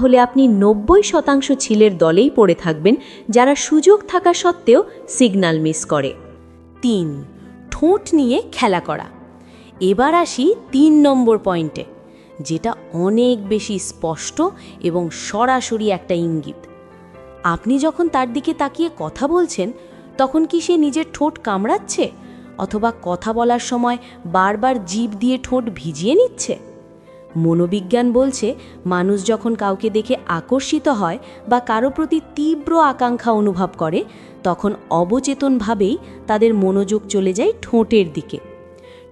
তাহলে আপনি 90% ছিলের দলেই পড়ে থাকবেন যারা সুযোগ থাকা সত্ত্বেও সিগন্যাল মিস করে। 3. ঠোঁট নিয়ে খেলা করা। এবার আসি 3 নম্বর পয়েন্টে, যেটা অনেক বেশি স্পষ্ট এবং সরাসরি একটা ইঙ্গিত। আপনি যখন তার দিকে তাকিয়ে কথা বলছেন, তখন কি সে নিজের ঠোঁট কামড়াচ্ছে অথবা কথা বলার সময় বারবার জিভ দিয়ে ঠোঁট ভিজিয়ে নিচ্ছে? মনোবিজ্ঞান বলছে, মানুষ যখন কাউকে দেখে আকর্ষিত হয় বা কারো প্রতি তীব্র আকাঙ্ক্ষা অনুভব করে, তখন অবচেতনভাবেই তাদের মনোযোগ চলে যায় ঠোঁটের দিকে।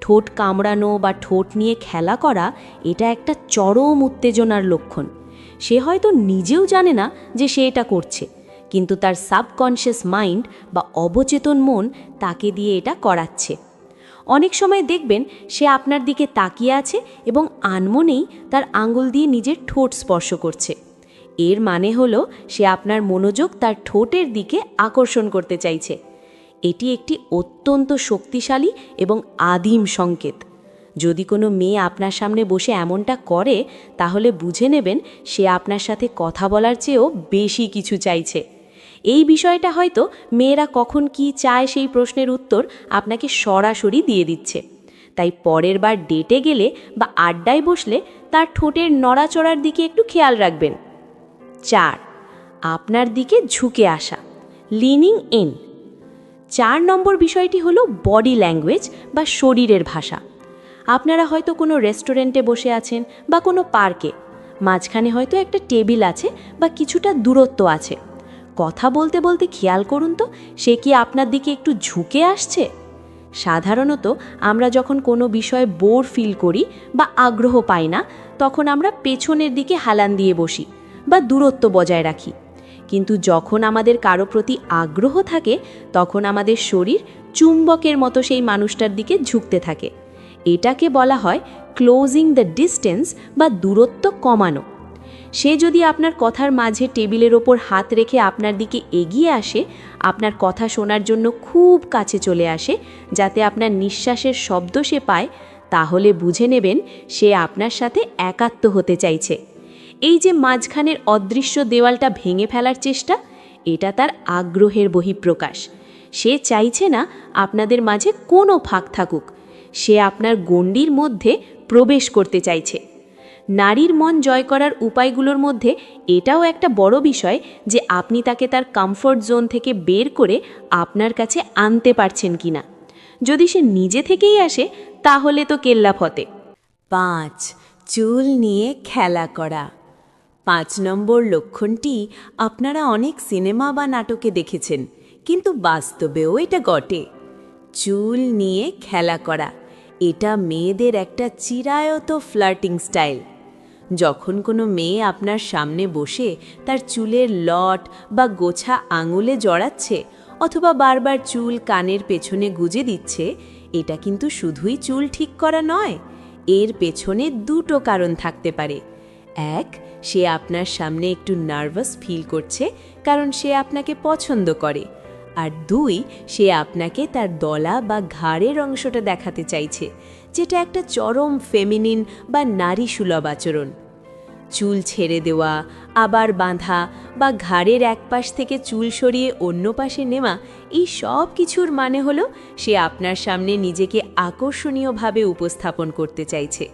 ঠোঁট কামড়ানো বা ঠোঁট নিয়ে খেলা করা এটা একটা চরম উত্তেজনার লক্ষণ। সে হয়তো নিজেও জানে না যে সে এটা করছে, কিন্তু তার সাবকনশিয়াস মাইন্ড বা অবচেতন মন তাকে দিয়ে এটা করাচ্ছে। অনেক সময় দেখবেন সে আপনার দিকে তাকিয়ে আছে এবং আনমনেই তার আঙুল দিয়ে নিজের ঠোঁট স্পর্শ করছে। এর মানে হলো সে আপনার মনোযোগ তার ঠোঁটের দিকে আকর্ষণ করতে চাইছে। এটি একটি অত্যন্ত শক্তিশালী এবং আদিম সংকেত। যদি কোনো মেয়ে আপনার সামনে বসে এমনটা করে, তাহলে বুঝে নেবেন সে আপনার সাথে কথা বলার চেয়েও বেশি কিছু চাইছে। এই বিষয়টা হয়তো মেয়েরা কখন কি চায় সেই প্রশ্নের উত্তর আপনাকে সরাসরি দিয়ে দিচ্ছে। তাই পরের বার ডেটে গেলে বা আড্ডায় বসলে তার ঠোঁটের নড়াচড়ার দিকে একটু খেয়াল রাখবেন। 4. আপনার দিকে ঝুঁকে আসা, লিনিং ইন। 4 নম্বর বিষয়টি হলো বডি ল্যাঙ্গুয়েজ বা শরীরের ভাষা। আপনারা হয়তো কোনো রেস্টুরেন্টে বসে আছেন বা কোনো পার্কে, মাঝখানে হয়তো একটা টেবিল আছে বা কিছুটা দূরত্ব আছে। কথা বলতে বলতে খেয়াল করুন তো, সে কি আপনার দিকে একটু ঝুঁকে আসছে? সাধারণত আমরা যখন কোনো বিষয়ে বোর ফিল করি বা আগ্রহ পাই না, তখন আমরা পেছনের দিকে হেলান দিয়ে বসি বা দূরত্ব বজায় রাখি। কিন্তু যখন আমাদের কারো প্রতি আগ্রহ থাকে, তখন আমাদের শরীর চুম্বকের মতো সেই মানুষটার দিকে ঝুঁকতে থাকে। এটাকে বলা হয় ক্লোজিং দ্য ডিস্টেন্স বা দূরত্ব কমানো। সে যদি আপনার কথার মাঝে টেবিলের ওপর হাত রেখে আপনার দিকে এগিয়ে আসে, আপনার কথা শোনার জন্য খুব কাছে চলে আসে, যাতে আপনার নিঃশ্বাসের শব্দ সে পায়, তাহলে বুঝে নেবেন সে আপনার সাথে একাত্ম হতে চাইছে। এই যে মাঝখানের অদৃশ্য দেওয়ালটা ভেঙে ফেলার চেষ্টা, এটা তার আগ্রহের বহিঃপ্রকাশ। সে চাইছে না আপনাদের মাঝে কোনো ফাঁক থাকুক, সে আপনার গণ্ডির মধ্যে প্রবেশ করতে চাইছে। নারীর মন জয় করার উপায়গুলোর মধ্যে এটাও একটা বড় বিষয় যে আপনি তাকে তার কমফোর্ট জোন থেকে বের করে আপনার কাছে আনতে পারছেন কিনা। যদি সে নিজে থেকেই আসে, তাহলে তো কেল্লা ফতে। 5. চুল নিয়ে খেলা করা। 5 নম্বর লক্ষণটি আপনারা অনেক সিনেমা বা নাটকে দেখেছেন, কিন্তু বাস্তবেও এটা ঘটে। চুল নিয়ে খেলা করা এটা মেয়েদের একটা চিরায়ত ফ্লার্টিং স্টাইল। যখন কোনো মেয়ে আপনার সামনে বসে তার চুলের লট বা গোছা আঙুলে জড়াচ্ছে অথবা বারবার চুল কানের পেছনে গুজে দিচ্ছে, এটা কিন্তু শুধুই চুল ঠিক করা নয়। এর পেছনে দুটো কারণ থাকতে পারে। 1. সে আপনার সামনে একটু নার্ভাস ফিল করছে, কারণ সে আপনাকে পছন্দ করে। আর 2. সে আপনাকে তার দলা বা ঘাড়ের অংশটা দেখাতে চাইছে, যেটা একটা চরম ফেমিনিন বা নারী সুলভ আচরণ। চুল ছেড়ে দেওয়া, আবার বাঁধা বা ঘাড়ের এক পাশ থেকে চুল সরিয়ে অন্য পাশে নেওয়া, এই সব কিছুর মানে হলো সে আপনার সামনে নিজেকে আকর্ষণীয়ভাবে উপস্থাপন করতে চাইছে।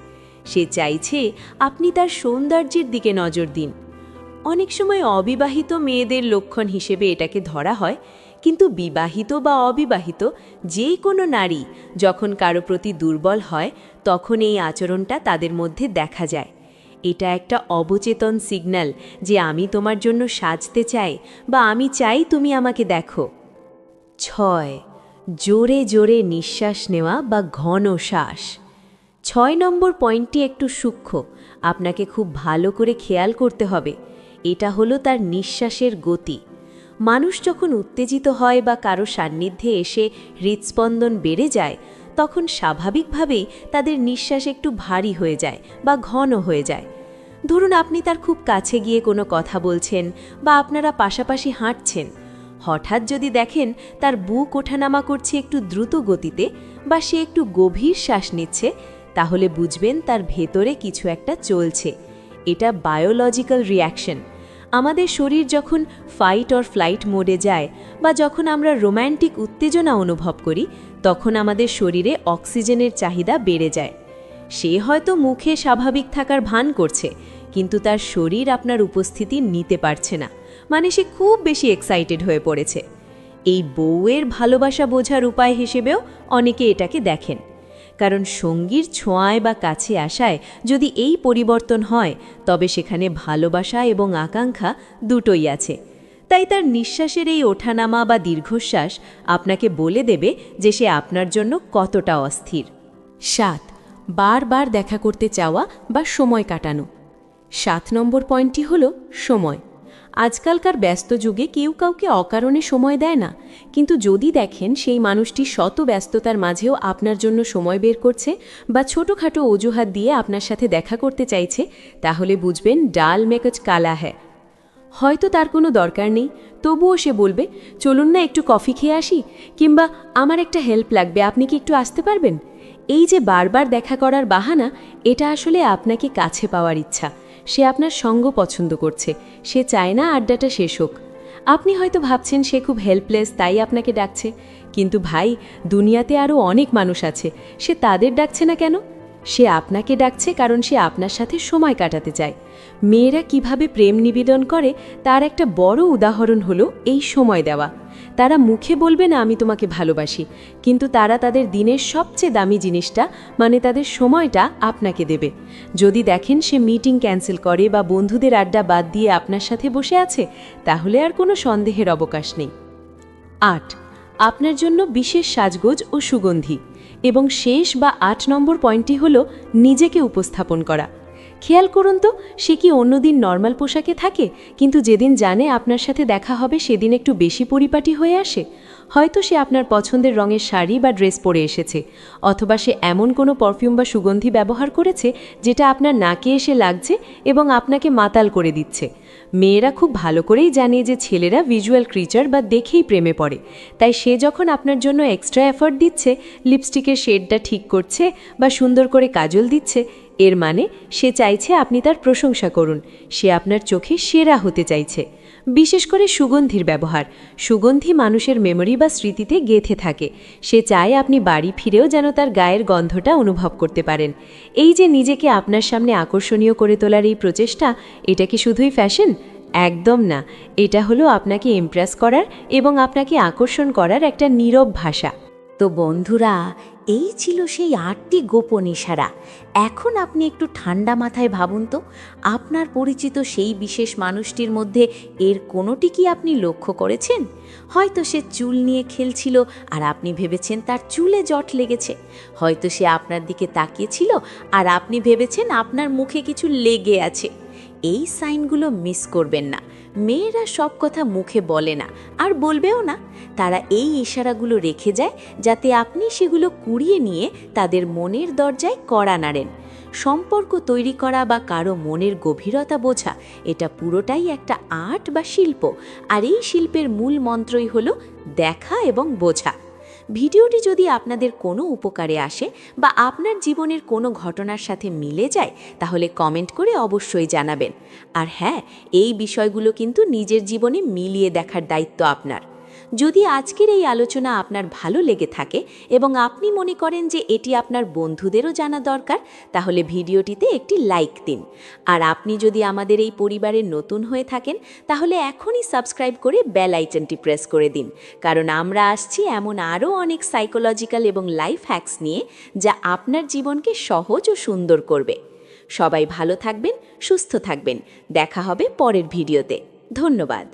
সে চাইছে আপনি তার সৌন্দর্যের দিকে নজর দিন। অনেক সময় অবিবাহিত মেয়েদের লক্ষণ হিসেবে এটাকে ধরা হয়, কিন্তু বিবাহিত বা অবিবাহিত যে কোনো নারী যখন কারো প্রতি দুর্বল হয়, তখন এই আচরণটা তাদের মধ্যে দেখা যায়। এটা একটা অবচেতন সিগন্যাল যে আমি তোমার জন্য সাজতে চাই বা আমি চাই তুমি আমাকে দেখো। 6. জোরে জোরে নিঃশ্বাস নেওয়া বা ঘন শ্বাস। 6 নম্বর পয়েন্টটি একটু সূক্ষ্ম, আপনাকে খুব ভালো করে খেয়াল করতে হবে। এটা হলো তার নিঃশ্বাসের গতি। মানুষ যখন উত্তেজিত হয় বা কারো সান্নিধ্যে এসে হৃদস্পন্দন বেড়ে যায়, তখন স্বাভাবিকভাবেই তাদের নিঃশ্বাস একটু ভারী হয়ে যায় বা ঘন হয়ে যায়। ধরুন আপনি তার খুব কাছে গিয়ে কোনো কথা বলছেন বা আপনারা পাশাপাশি হাঁটছেন, হঠাৎ যদি দেখেন তার বুক ওঠানামা করছে একটু দ্রুত গতিতে বা সে একটু গভীর শ্বাস নিচ্ছে, তাহলে বুঝবেন তার ভেতরে কিছু একটা চলছে। এটা বায়োলজিক্যাল রিঅ্যাকশন। আমাদের শরীর যখন ফাইট অর ফ্লাইট মোডে যায় বা যখন আমরা রোম্যান্টিক উত্তেজনা অনুভব করি, তখন আমাদের শরীরে অক্সিজেনের চাহিদা বেড়ে যায়। সে হয়তো মুখে স্বাভাবিক থাকার ভান করছে, কিন্তু তার শরীর আপনার উপস্থিতি নিতে পারছে না, মানে সে খুব বেশি এক্সাইটেড হয়ে পড়েছে। এই বউয়ের ভালোবাসা বোঝার উপায় হিসেবেও অনেকে এটাকে দেখেন, কারণ সঙ্গীর ছোঁয়ায় বা কাছে আসায় যদি এই পরিবর্তন হয়, তবে সেখানে ভালোবাসা এবং আকাঙ্ক্ষা দুটোই আছে। তাই তার নিঃশ্বাসের এই ওঠানামা বা দীর্ঘশ্বাস আপনাকে বলে দেবে যে সে আপনার জন্য কতটা অস্থির। 7. বারবার দেখা করতে চাওয়া বা সময় কাটানো। 7 নম্বর পয়েন্টটি হল সময়। আজকালকার ব্যস্ত যুগে কেউ কাউকে অকারণে সময় দেয় না, কিন্তু যদি দেখেন সেই মানুষটি শত ব্যস্ততার মাঝেও আপনার জন্য সময় বের করছে বা ছোটোখাটো অজুহাত দিয়ে আপনার সাথে দেখা করতে চাইছে, তাহলে বুঝবেন ডাল মে কুছ কালা হ্যায়। হয়তো তার কোনো দরকার নেই, তবুও সে বলবে, চলুন না একটু কফি খেয়ে আসি, কিংবা আমার একটা হেল্প লাগবে, আপনি কি একটু আসতে পারবেন? এই যে বারবার দেখা করার বাহানা, এটা আসলে আপনাকে কাছে পাওয়ার ইচ্ছা। সে আপনার সঙ্গ পছন্দ করছে, সে চায় না আড্ডাটা শেষ হোক। আপনি হয়তো ভাবছেন সে খুব হেল্পলেস, তাই আপনাকে ডাকছে, কিন্তু ভাই, দুনিয়াতে আরও অনেক মানুষ আছে, সে তাদের ডাকছে না কেন? সে আপনাকে ডাকছে কারণ সে আপনার সাথে সময় কাটাতে চায়। মেয়েরা কিভাবে প্রেম নিবেদন করে তার একটা বড় উদাহরণ হলো এই সময় দেওয়া। তারা মুখে বলবে না আমি তোমাকে ভালোবাসি, কিন্তু তারা তাদের দিনের সবচেয়ে দামি জিনিসটা, মানে তাদের সময়টা আপনাকে দেবে। যদি দেখেন সে মিটিং ক্যান্সেল করে বা বন্ধুদের আড্ডা বাদ দিয়ে আপনার সাথে বসে আছে, তাহলে আর কোনো সন্দেহের অবকাশ নেই। 8. আপনার জন্য বিশেষ সাজগোজ ও সুগন্ধি। এবং শেষ বা 8 নম্বর পয়েন্টটি হল নিজেকে উপস্থাপন করা। খেয়াল করুন তো, সে কি অন্যদিন নর্মাল পোশাকে থাকে, কিন্তু যেদিন জানে আপনার সাথে দেখা হবে সেদিন একটু বেশি পরিপাটি হয়ে আসে? হয়তো সে আপনার পছন্দের রঙের শাড়ি বা ড্রেস পরে এসেছে, অথবা সে এমন কোনো পারফিউম বা সুগন্ধি ব্যবহার করেছে যেটা আপনার নাকে এসে লাগছে এবং আপনাকে মাতাল করে দিচ্ছে। মেয়েরা খুব ভালো করেই জানে যে ছেলেরা ভিজুয়াল ক্রিচার বা দেখেই প্রেমে পড়ে, তাই সে যখন আপনার জন্য এক্সট্রা এফর্ট দিচ্ছে, লিপস্টিকের শেডটা ঠিক করছে বা সুন্দর করে কাজল দিচ্ছে, এর মানে সে চাইছে আপনি তার প্রশংসা করুন, সে আপনার চোখে সেরা হতে চাইছে। বিশেষ করে সুগন্ধির ব্যবহার। সুগন্ধি মানুষের মেমরি বা স্মৃতিতে গেঁথে থাকে। সে চায় আপনি বাড়ি ফিরেও যেন তার গায়ের গন্ধটা অনুভব করতে পারেন। এই যে নিজেকে আপনার সামনে আকর্ষণীয় করে তোলার এই প্রচেষ্টা, এটা কি শুধুই ফ্যাশন? একদম না, এটা হলো আপনাকে ইমপ্রেস করার এবং আপনাকে আকর্ষণ করার একটা নীরব ভাষা। তো বন্ধুরা, এই ছিল সেই 8টি গোপন ইশারা। এখন আপনি একটু ঠান্ডা মাথায় ভাবুন তো, আপনার পরিচিত সেই বিশেষ মানুষটির মধ্যে এর কোনোটি কি আপনি লক্ষ্য করেছেন? হয়তো সে চুল নিয়ে খেলছিল আর আপনি ভেবেছেন তার চুলে জট লেগেছে। হয়তো সে আপনার দিকে তাকিয়েছিল আর আপনি ভেবেছেন আপনার মুখে কিছু লেগে আছে। এই সাইনগুলো মিস করবেন না। মেয়েরা সব কথা মুখে বলে না আর বলবেও না, তারা এই ইশারাগুলো রেখে যায় যাতে আপনি সেগুলো কুড়িয়ে নিয়ে তাদের মনের দরজায় কড়া নাড়েন। সম্পর্ক তৈরি করা বা কারো মনের গভীরতা বোঝা, এটা পুরোটাই একটা আর্ট বা শিল্প, আর এই শিল্পের মূল মন্ত্রই হলো দেখা এবং বোঝা। ভিডিওটি যদি আপনাদের কোনো উপকারে আসে বা আপনার জীবনের কোনো ঘটনার সাথে মিলে যায়, তাহলে কমেন্ট করে অবশ্যই জানাবেন। আর হ্যাঁ, এই বিষয়গুলো কিন্তু নিজের জীবনে মিলিয়ে দেখার দায়িত্ব আপনার। যদি আজকের এই আলোচনা আপনার ভালো লেগে থাকে এবং আপনি মনে করেন যে এটি আপনার বন্ধুদেরও জানা দরকার, তাহলে ভিডিওটিতে একটি লাইক দিন। আর আপনি যদি আমাদের এই পরিবারের নতুন হয়ে থাকেন, তাহলে এখনই সাবস্ক্রাইব করে বেল আইকনটি প্রেস করে দিন, কারণ আমরা আসছি এমন আরও অনেক সাইকোলজিক্যাল এবং লাইফ হ্যাকস নিয়ে, যা আপনার জীবনকে সহজ ও সুন্দর করবে। সবাই ভালো থাকবেন, সুস্থ থাকবেন। দেখা হবে পরের ভিডিওতে। ধন্যবাদ।